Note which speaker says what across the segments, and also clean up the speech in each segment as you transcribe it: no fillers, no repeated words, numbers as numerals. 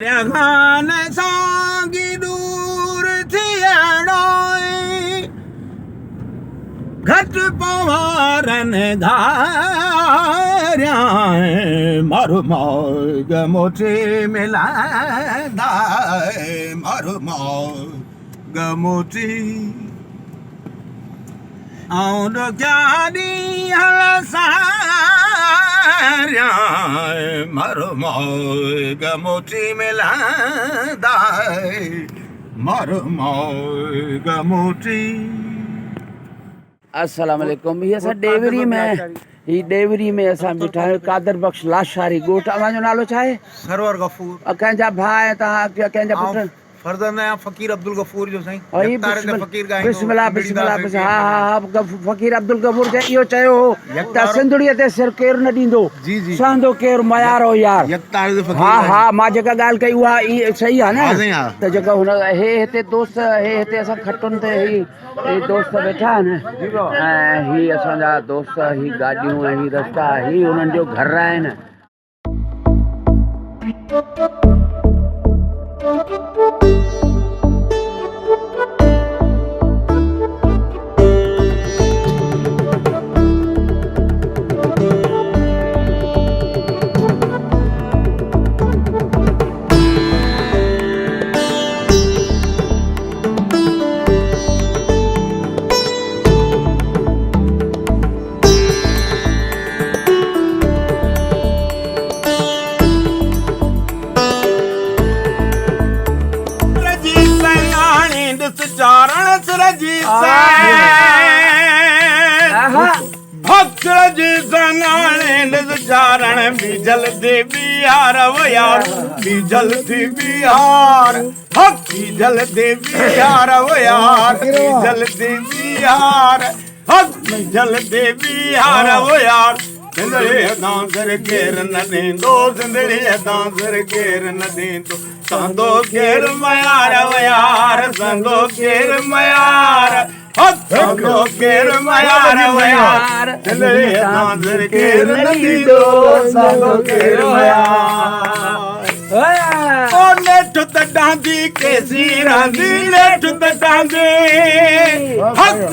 Speaker 1: Raghan sangi dur thiyanoi ghat pawaran dharya maru moig moti milanda maru moig moti aund kyadi halasarya maru moig moti milanda maru moig moti.
Speaker 2: अस्सलाम वालेकुम। ये असां डेवरी में असां बीठा आहियूं। कादर बख्श लाशारी ॻोठ। असांजो नालो छा आहे?
Speaker 1: सरवर गफूर
Speaker 2: कंहिंजा भाउ तव्हां कंहिंजा पुट?
Speaker 1: फर्ज़ंद आहियां फ़कीर अब्दुल गफूर जो साईं।
Speaker 2: बिस्मिल्लाह बिस्मिल्लाह बिस्मिल्लाह। हा हा फ़कीर अब्दुल गफूर जे इहो चयो हो त सिंधड़ीअ ते सिर केरु न ॾींदो, सहंदो केरु मयार हो यार। हा हा मां जेका ॻाल्हि कई उहा सही आहे न? त जेका हुन हिते दोस्त हिते असां खटुनि ते दोस्त वेठा आहिनि ऐं ही असांजा दोस्त ही गाॾियूं ऐं ही रस्ता ही उन्हनि जो घर आहिनि।
Speaker 1: चारण सरजी जी सनाने चारण बीजल दे बिहार वो यार बीजल दे बिहार बीजल दे बिहार वो यार बीजल दे बिहार बीजल दे बिहार वो यार सिंधड़े दांसर केर न देंदो सिंधड़े दांसर केर न देंदो संदो केर मयार वयार संदो केर मयार संदो केर मयार वयार सिंधड़े दांसर केर न देंदो संदो केर मयार। ओ नेठ त डांदी केसी रांदी नेठ त डांदी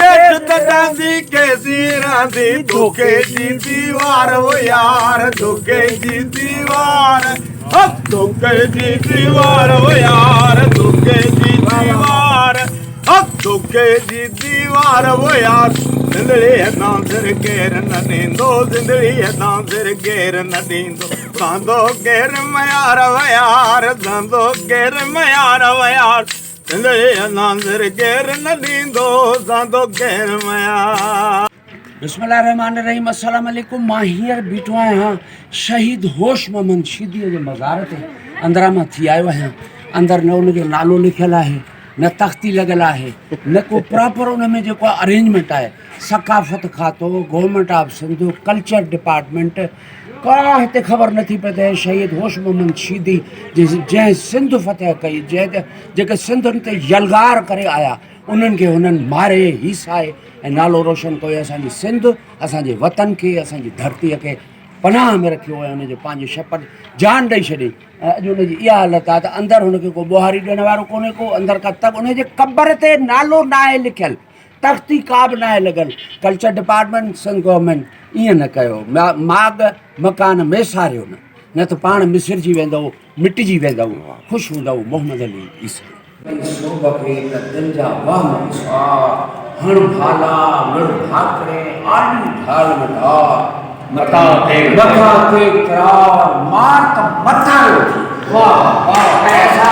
Speaker 1: नेठ त डांदी केसी रांदी धोखे जी दीवार वो यार धोखे जी दीवार धोखे जी दीवार वो यार धोखे जी दीवार धोखे जी दीवार वो यार सिंधड़ी दांसर केर न ॾींदो सिंधड़ी दांसर केर न ॾींदो सांदो केर मयार वयार सांदो केर मयार वयार सिंधड़ी दांसर केर न ॾींदो सांदो केर मयार।
Speaker 2: बिस्मिल्लाहिर्रहमानिर्रहीम। अस्सलाम वालेकुम। मां हींअर बीठो आहियां शहीद होश मोहम्मद शीदीअ जे मज़ार ते। अंदरां मां थी आयो आहियां। अंदरि न उनजो नालो लिखियलु आहे न तख़्ती लॻियलु आहे न को प्रॉपर उन में जेको अरेंजमेंट आहे। सकाफ़त खातो government of Sindh culture department का हिते ख़बर नथी पए त शहीद होश मोहम्मद शीदी जंहिं सिंध फ़तह कई जेके सिंधुनि ते यलगार करे आया उन्हनि खे हुननि मारे हीसाए ऐं नालो रोशन कयो असांजी सिंध असांजे वतन खे असांजी धरतीअ खे पनाह में रखियो ऐं हुनजे पंहिंजे शपथ जान ॾेई छॾी। अॼु हुनजी इहा हालत आहे त अंदरि हुनखे को ॿुहारी ॾियण वारो कोन्हे को अंदरि का तक उनजे क़बर ते नालो न आहे लिखियलु तख़्ती का बि न आहे लॻल। कल्चर डिपार्टमेंट सिंध गवर्नमेंट ईअं न कयो माग मकान मेसारियो न त पाण मिसिरजी वेंदो मिटिजी वेंदो ख़ुशि हूंदो मोहम्मद अली ईसा। हण भाला मिड़ भाकरे आलू ढाल मढार मथा ते करार मार त मथा वाह वाह ऐसा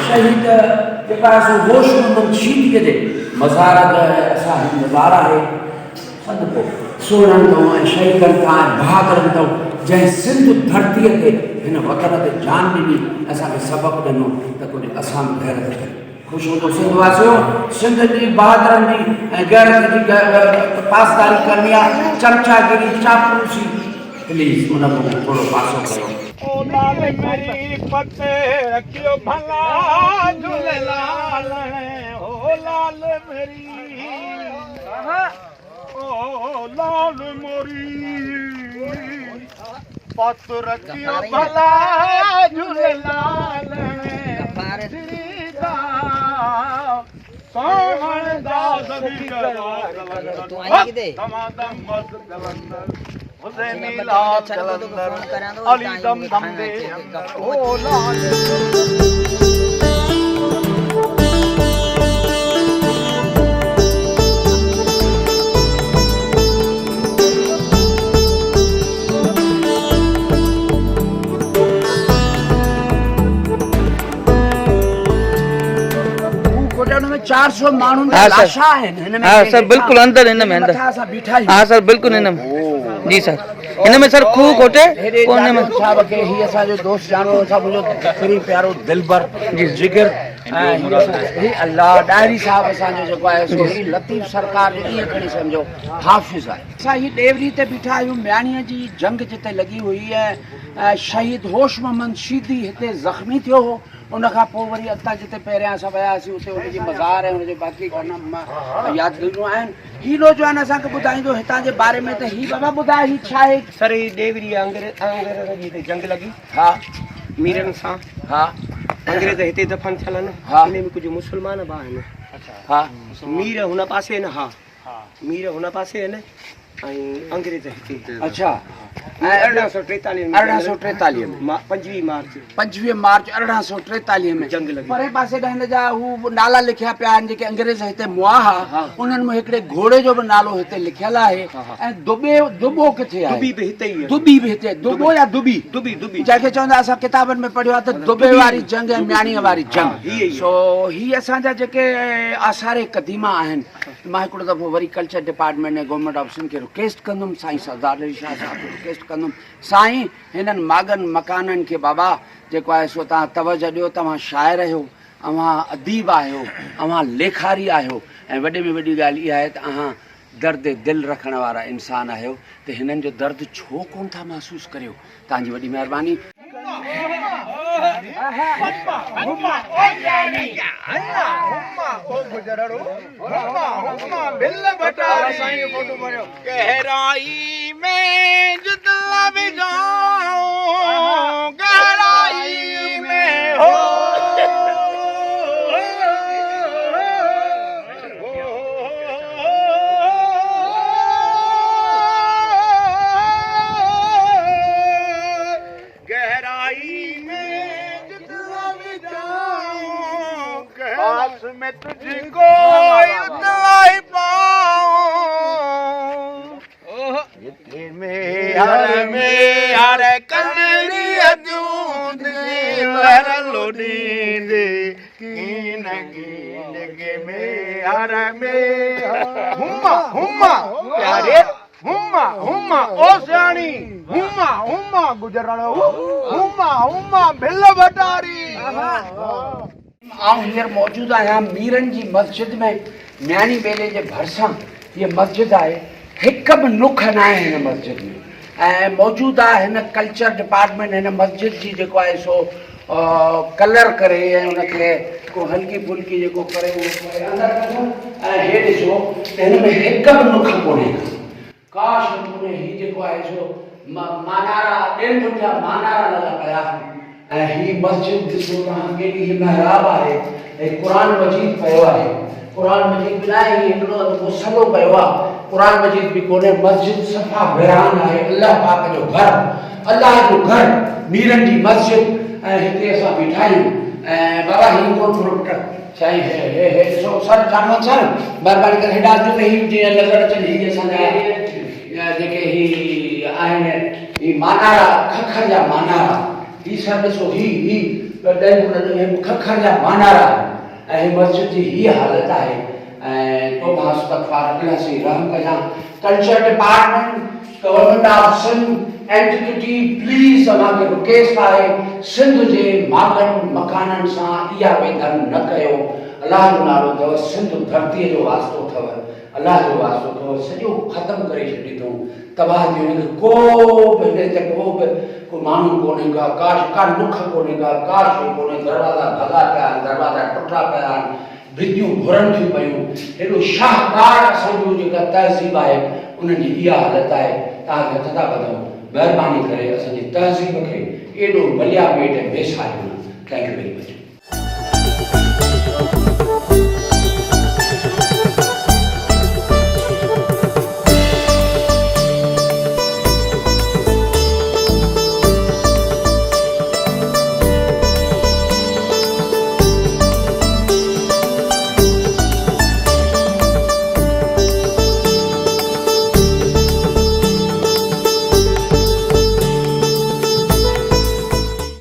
Speaker 2: शहीद जेका सो होश मोहम्मद शीदीअ जे मज़ार असां मज़ार आहे सदको सोननि तां ऐं शहीदनि तां बहादुरनि तां जंहिं सिंध धरतीअ ते हिन वतन ते जान ॾिनी असांखे सबक़ु ॾिनो त कुझु असां बि गैरत कयूं। ख़ुशि हूंदो सिंध वासियो सिंध जी बहादुरनि जी ऐं गैरत जी पासदारी करणी आहे। चमचागिरी चापलूसी प्लीज़ उन में थोरो पासो कयो। ओ लाल मेरी पते रखियो भला झूलेलाल ओ लाल मेरी ओ लाल मोरी
Speaker 1: पत रखियो भला झूलेलाल सोहणदास भी तमादम मस्त कलंदर हुसैनी लाल कलंदर अली दम दम दे ओ लाल
Speaker 2: में 400 माण्हुनि
Speaker 3: हा,
Speaker 2: जी
Speaker 3: सर।
Speaker 2: लाशा आहिनि हिन में
Speaker 3: हाँ सर बिल्कुल अंदर हिन में अंदर
Speaker 2: मथां असां बीठा आहियूं
Speaker 3: हाँ सर बिल्कुल हिन में जी सर हिन में सर खूह खोटे
Speaker 2: हेॾे
Speaker 3: कोने में
Speaker 2: जावेद साहब खे ही असांजो दोस्त ॼाणो असां मुंहिंजो तकरी प्यारो दिलबर जिगर ऐं ही अल्लाह डायरी साहब असांजो जेको आहे सो ही लतीफ़ सरकार जो ईअं खणी सम्झो हाफ़िज़ आहे असां ही ॾेवरी ते बीठा आहियूं म्याणीअ जी जंग जिते लॻी हुई ऐं शहीद होश मोहम्मद शीदी हिते ज़ख़्मी थियो हो उन खां पोइ वरी अतां जिते पहिरियां असां वियासीं उते हुनजी मज़ार ऐं हुनजे बाक़ी घणा यादगिरियूं आहिनि ही नौजवान असांखे ॿुधाईंदो हितां जे बारे में त ही बाबा ॿुधाए ही छा आहे
Speaker 4: सर ही ॾेवरी अंग्रेज़ जी जंग लॻी
Speaker 2: हा
Speaker 4: मीरनि सां
Speaker 2: हा
Speaker 4: अंग्रेज़ हिते दफ़न थियल आहिनि
Speaker 2: हा।
Speaker 4: हिन में कुझु मुस्लमान बि आहिनि
Speaker 2: हा
Speaker 4: मीर हुन पासे आहिनि हा मीर हुन पासे आहिनि ऐं अंग्रेज़ हिते
Speaker 2: अच्छा
Speaker 4: ऐं 1843 में
Speaker 2: 1843 में
Speaker 4: 25 मार्च
Speaker 2: 25 मार्च 1843 में
Speaker 4: जंग लॻी
Speaker 2: परे पासे ॾियण जा हू नाला लिखिया पिया आहिनि जेके अंग्रेज़ हिते मुआ हुआ उन्हनि में हिकिड़े घोड़े जो बि नालो हिते लिखियलु आहे ऐं दुबो किथे आहे
Speaker 4: दुबी बि हिते ई आहे
Speaker 2: दुबी बि हिते दुबो या दुबी
Speaker 4: दुबी दुबी
Speaker 2: जंहिंखे चवंदा असां किताबनि में पढ़ियो आहे त दुबे वारी जंग ऐं म्याणीअ वारी जंग
Speaker 4: हीअ ई
Speaker 2: सो ही असांजा जेके आसार क़दीमा आहिनि मां हिकिड़ो दफ़ो वरी कल्चर डिपार्टमेंट ऐं गवर्नमेंट ऑफिसनि खे रिक्वेस्ट कंदुमि साईं सरदार अली शाह साहब खे रिक्वेस्ट कंदुमि साईं हिननि मागनि मकाननि खे बाबा जेको आहे सो तव्हां तवजो ॾियो तव्हां शाइर आहियो अव्हां अदीब आहियो अव्हां लेखारी आहियो ऐं वॾे में वॾी ॻाल्हि इहा आहे त अव्हां दर्द दिलि रखण वारा इंसान आहियो त हिननि जो दर्द छो कोन था महसूसु करियो तव्हांजी वॾी महिरबानी
Speaker 1: गहराई में जितना भी जाऊं गहराई में हो गहराई में जितना भी जाऊं पास में तुझको इतना ही पाऊं में हर कलरी अजूद की लहर लोडी दे कीन के में हर में हुम्मा हुम्मा प्यारे हुम्मा हुम्मा ओ सियाणी हुम्मा हुम्मा गुजरण हुम्मा हुम्मा भिल भटारी
Speaker 2: आऊं हींअर मौजूदु आहियां मीरनि जी मस्जिद में म्याणी ॿेले जे भरिसां हीअ मस्जिद आहे हिकु बि नुख न आहे हिन मस्जिद में ऐं मौजूदु आहे हिन कल्चर डिपार्टमेंट हिन मस्जिद जी जेको आहे सो कलर करे ऐं हुनखे को हल्की फुल्की जेको करे उहो करे अंदरि वञो ऐं हे ॾिसो त हिन में हिकु बि नुख कोन्हे काश नमूने ही जेको आहे सो मानारा ॿियनि जा मानारा लॻा पिया ऐं ही मस्जिद ॾिसो तव्हां केॾी ही महराब आहे ऐं क़ुर मजीद पियो आहे क़ुर मजीद बि न आहे हिकिड़ो मुसलो पियो आहे क़ुर मजीद बि कोन्हे मस्जिद सफ़ा वीरान आहे अलाह पाक जो घर अलाह जो घर मीरनि जी मस्जिद ऐं हिते असां बीठा आहियूं ऐं बाबा ही कोन थोरो साईं हे ॾिसो सर जामन सर महिरबानी करे हेॾा अचो त ही जीअं नज़र अचनि ही असांजा जेके ही आहिनि ही मानारा खखर जा मानारा ही सर ॾिसो ही खखर जा मानारा ऐं ही मस्जिद जी ही हालत आहे ऐं तो इस्तग़फ़ार से रहम कजां culture department government of Sindh entity please अव्हांखे रिक्वेस्ट आहे सिंध जे मागनि मकाननि सां इहा बेदर न कयो अलाह जो नालो अथव सिंध धरतीअ जो वास्तो अथव अलाह जो वास्तो अथव सॼो ख़तमु करे छॾी अथऊं तबाह थी हुनखे को बि हिन ते को माण्हू कोन्हे का नुख कोन्हे का शइ कोन्हे दरवाज़ा भॻा पिया आहिनि दरवाज़ा टुटा पिया आहिनि भितियूं घुरनि थियूं पियूं हेॾो शाहकार असांजो जेका तहज़ीब आहे उन्हनि जी इहा हालत आहे तव्हांखे नथा ॿुधो महिरबानी करे असांजी तहज़ीब खे एॾो मलिया पेट बेसारियो न। Thank U very much.